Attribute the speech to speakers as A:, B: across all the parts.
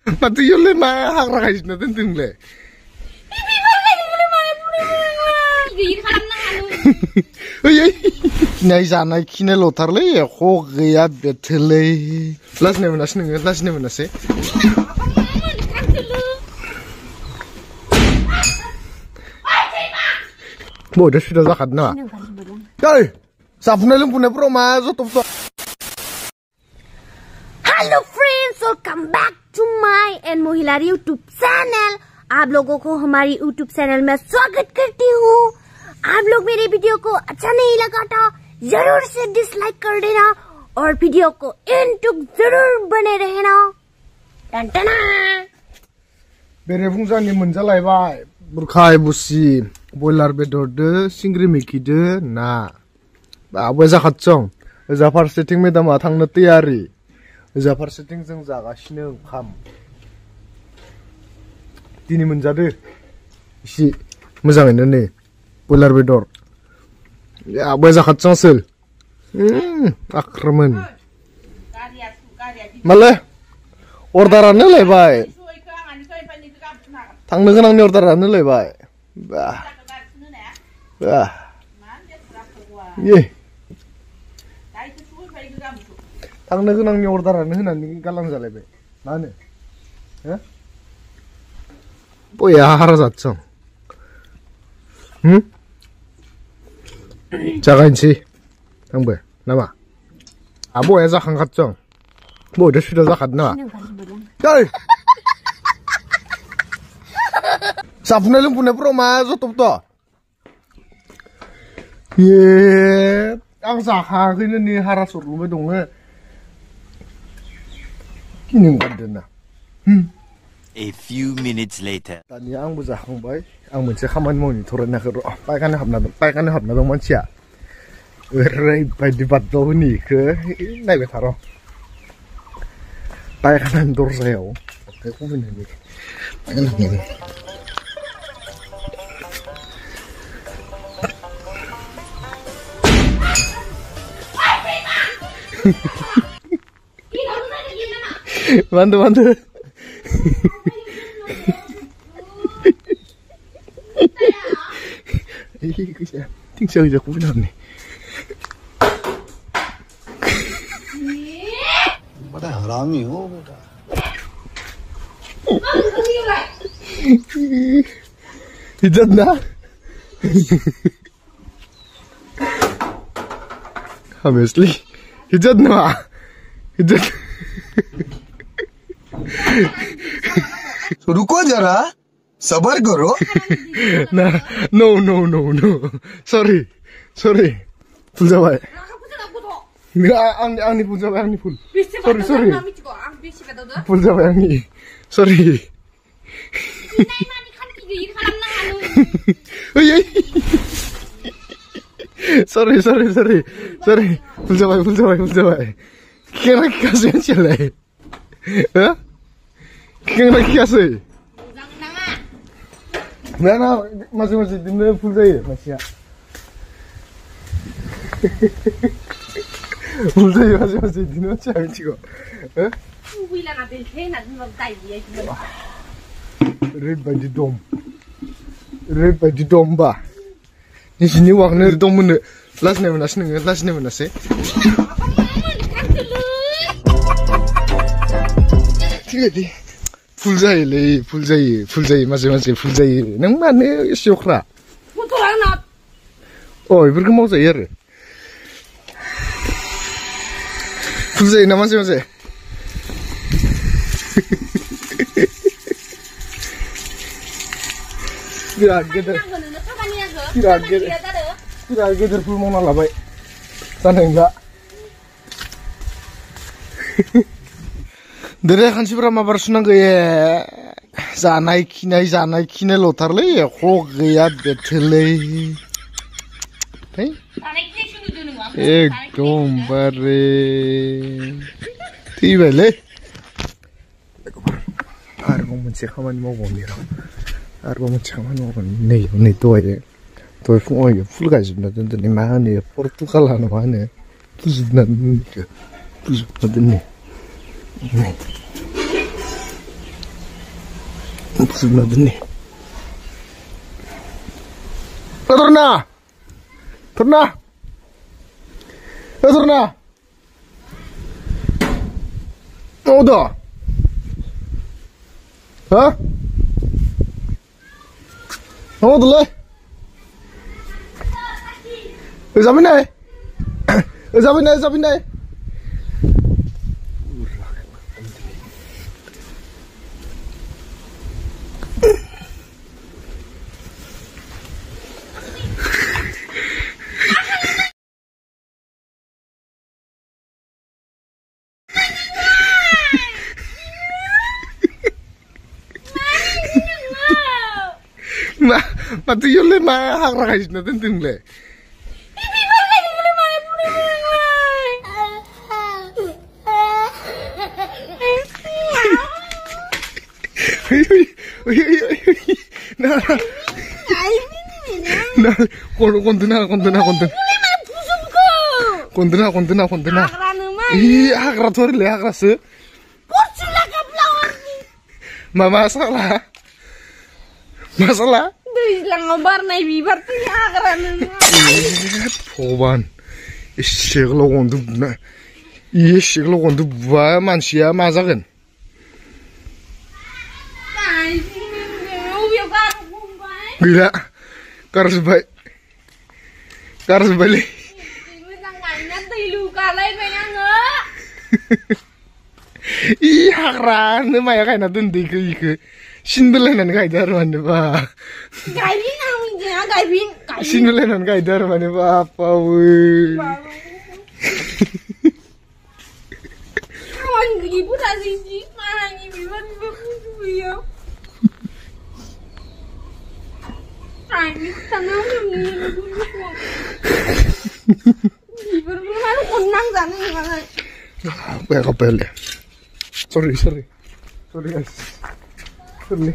A: माथो इयावलाय मा हाग्रा गायजोबना दोनदोंलाय? ओइ खिनाय जानाय खिनाय लथारलै एख' गैया बेथोलै लाजिनाय मोनासै नोङो लाजिनाय मोनासै बयदा सुदा जाखादों नामा ओइ जाफुनाय लोंफुनायफोराव मा जथ'बथ'
B: hello friends welcome back to my and Mohilari YouTube channel. आप लोगों को हमारी यूट्यूब चैनल में स्वागत करती हूँ। आप लोग मेरे वीडियो को अच्छा नहीं लगा तो जरूर से डिसलाइक कर देना और वीडियो को एंड तक जरूर बने रहना। टनटना
A: बेरेफुंजानि मोनजालायबाय बुरखाय बुसि बयलार बेदरदो सिंग्रि मैखिदो ना बाबो जाखादसं ओजा फारसेथिं मेदामा थांनो तैयारि ओजा फारसेथिं जों जागासिनो ओंखाम दिनै मोनजादो इसे मोजाङैनो नै बयलार बेदर आबो जाखादसं सोल आख्रमन माले अर्डारानो लायबाय थांनो गोनांनि अर्डारानो लायबाय बा बा ये थांनो गोनांनि अर्डारानो होनानै गालां जालायबाय मा होनो हो बया हारा जादसं जागायनोसै आंबो नामा आब'या जाखांखादसं बयदा सुदा जाखादों नामा ओइ जाफुनाय लोंफुनायफोराव मा जथ'बथ' ये आं जाखाङाखैनो नै हारा सरलुबाय दङ गिनो ओंखारदों ना
C: A few minutes later.
A: दानिया आंबो जाखांबाय आं मोनसे खामानि मावनो थरायनाखै र' पायखाना हाबना दं मानसिया ओरैबायदि बादावहोनि इखो नायबाय थार' पायखानानि दरजायाव आखाइ खमायनानै पायखाना हाबना bantu tinggal aja aku benar nih
D: बड़ा हरामी हो बेटा
A: इज्जत ना obviously इज्जत ना इज्जत
D: रुको जरा सबर करो
A: ना no sorry full जाबाय आंनि full जाबाय आंनि full sorry full जाबाय आंनि sorry sorry full जाबाय kira kasih aja Hah? Kira kasih mana masih di mana full saya masih ya full saya masih di mana cakap cikgu
B: Builan natin kayak nanti mau tanya dia.
A: Red by the domba. Di sini waktu dom mana? Last name mana sih? Jadi full saya masih full saya. Neng mana syokra?
B: Betul banget.
A: Oh, ibu mau saya ya? Full saya nama masih. Tidak geder full mau nalabai. Sana enggak. Dari kan sih berapa persen gaya zanai kina lotarle ya kok gaya betele. Hei? Gombare. Tiba le. Argo mencek kaman mau ngomong. Argo mencek kaman mau nih tuh aja. Tuh oh ya full guys sebenarnya tuh nih mana ya Portugal anu mana. Tuh sebenarnya nih. 무슨 나더니 들어나 들어나 들어나 어디야 어디래 잡이네 잡이네 잡이네 Mati yule ma hakra kais na tenting le. Na kontina. Ih hakra thori le hakra se. Mama salah. Masalah?
B: Ilang ngobar na ibibar tuh hakran.
A: Poban. Ishiglo kondu na. Ishiglo kondu ba manusia masakan. Gila. Karas baik. Karas balik. Ih hakran maya kayak natun ike. 신들레는 가이다르 만네 봐.
B: 가이빈 나오냐 가이빈.
A: 신들레는 가이다르 만네 봐. 아빠우.
B: kawan ibu tadi sih mana ibu ya. Ini tanah ini ibu mana konang sana gimana?
A: Apa ya kapel ya? Sorry guys. Sorry.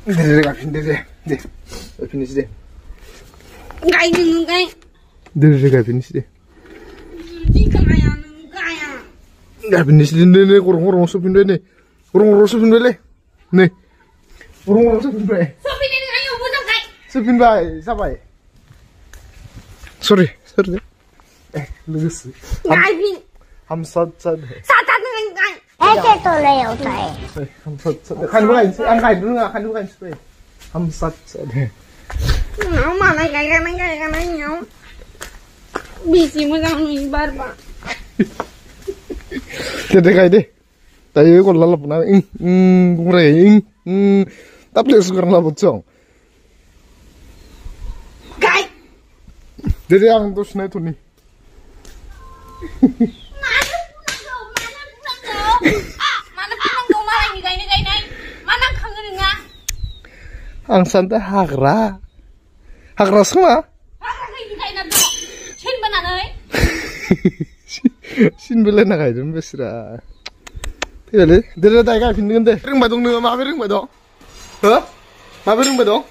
A: Dede kapin dede. Kapin dede.
B: Ngai nung ngai.
A: Dede kapin dede.
B: Di kaya nung kaya.
A: Kapin dede kurang sopin dede. Kurang sopin dede. Nih. Kurang sopin dede.
B: Sopin dede ayo budak kai.
A: Sopin bay, sabai. Sorry. Lugus.
B: Ngai bin.
A: हम सच
B: Satan ngai.
E: ऐसे तो ले होता है
A: हम सच खाने वाला ang kain dulu nggak खाने वाला spray हम सच
B: Mana kaya nyaw. Bisi mo lang ibar ba.
A: Dede kayak deh tayo ko lalap na kumre tapi sekarang lalap cong
B: Gai.
A: dede ang dos na ito ni
B: Mana punang kau malah ini gai. Mana kangen nga?
A: ang santa hakra semua
B: Hakra ini gai na do. Chin bana nai.
A: 신불레 나가야 좀 베스라 그래 dede tayo ka pindin de ring badong nung mabiring badong mabiring badong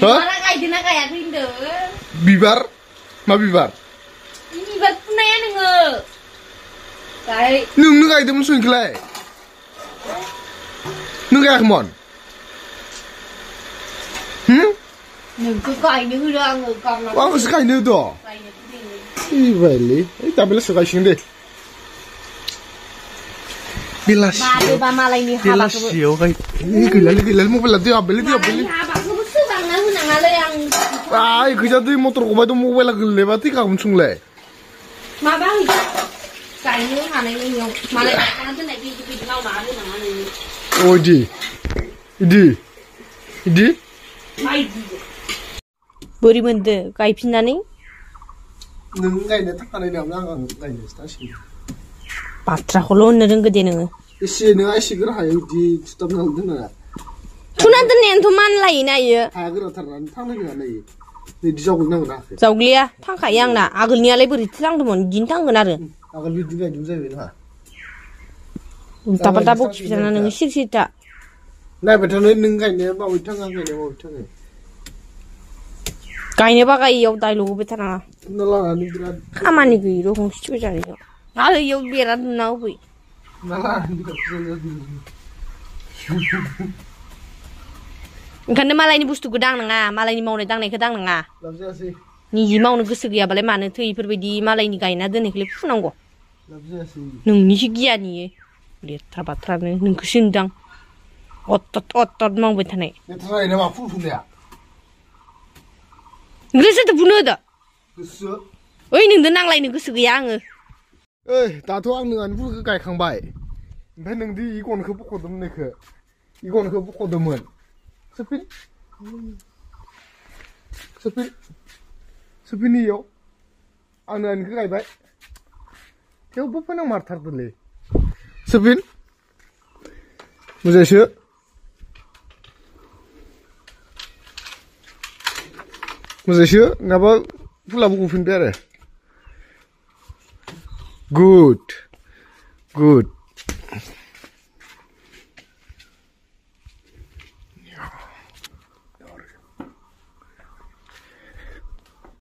B: Mana gai dina kaya rindo.
A: bibar mabibar
B: Ini bat punaya nge. Gai.
A: nung kayak dem suing kelai nung kayak mon
B: Nung ko gai nung do ang kong na.
A: wang sekali nih tuh
B: Gai na puding.
A: Ibali, tapi suka sini deh. Bilas.
B: Babe ba malay ni haba
A: Bilas yo kay. Gilal mo pala dia beli.
B: Haba ko musubang na hunang alay ang
A: Ay, kaya tuh motor ko ba tuh mo pala lewati ka kumsung le.
B: mabang ito. Gai nung hanay yung malay ka na tunay pinipin na umalo na ano yun.
A: Oh idi.
B: Ay di. 보리문드 가입신나니?
A: 능가이네 탁하네 남랑 가이네 다시.
B: 바트라홀로 오늘은 그대는
A: isi nang isi gerah ayo di tutup nang dena.
B: Tunanten nen tuman lai na ye.
A: Ha gerah taran tangna nang nai. Ni dijawul nang na.
B: Zawgliya tangka yang na agulnya lai beri tilang dumon jintang genar.
A: Agal bi juga jumza wi na.
B: Tapal-tapal kisana nang sir-sirta.
A: Na betul nenggaine ba witang ngaine ba witang.
B: Kaine ba kai yau dai logo betana.
A: Nala ni grad.
B: Kamani gi ro hong sichu jari yo. Ala yau biara na wi.
A: Nala ni grad.
B: ओंखायनो मालायनि बुस्थुखौ दां नङा मालायनि मावनाय दांनायखौ दां नङा निजि मावनो गोसो गैयाबालाय मानोथो इफोरबायदि मालायनि गायना दोननायखौलाय फुनांगौ नोंनिसो गियानि लेथ्रा बाथ्रानो नोंखौसो होनदां अत मावबाय थानाय गोसोथो फुनो होदो ओइ नोंदो नांलायनो गोसो गैया आङो
A: ओइ दाथ' आं नोंहानि फुलखौ गायखांबाय ओमफ्राय नोंदि इ गनखौ बख'दोंमोन नैखो इ गनखौ बख'दोंमोन सोफिन इयाव आं नोंहानिखौ गायबाय थेवबो फोनां मारथारदोलै सोफिन मोजांसो नङाबा फुलाबो गफिनबाय आरो गुड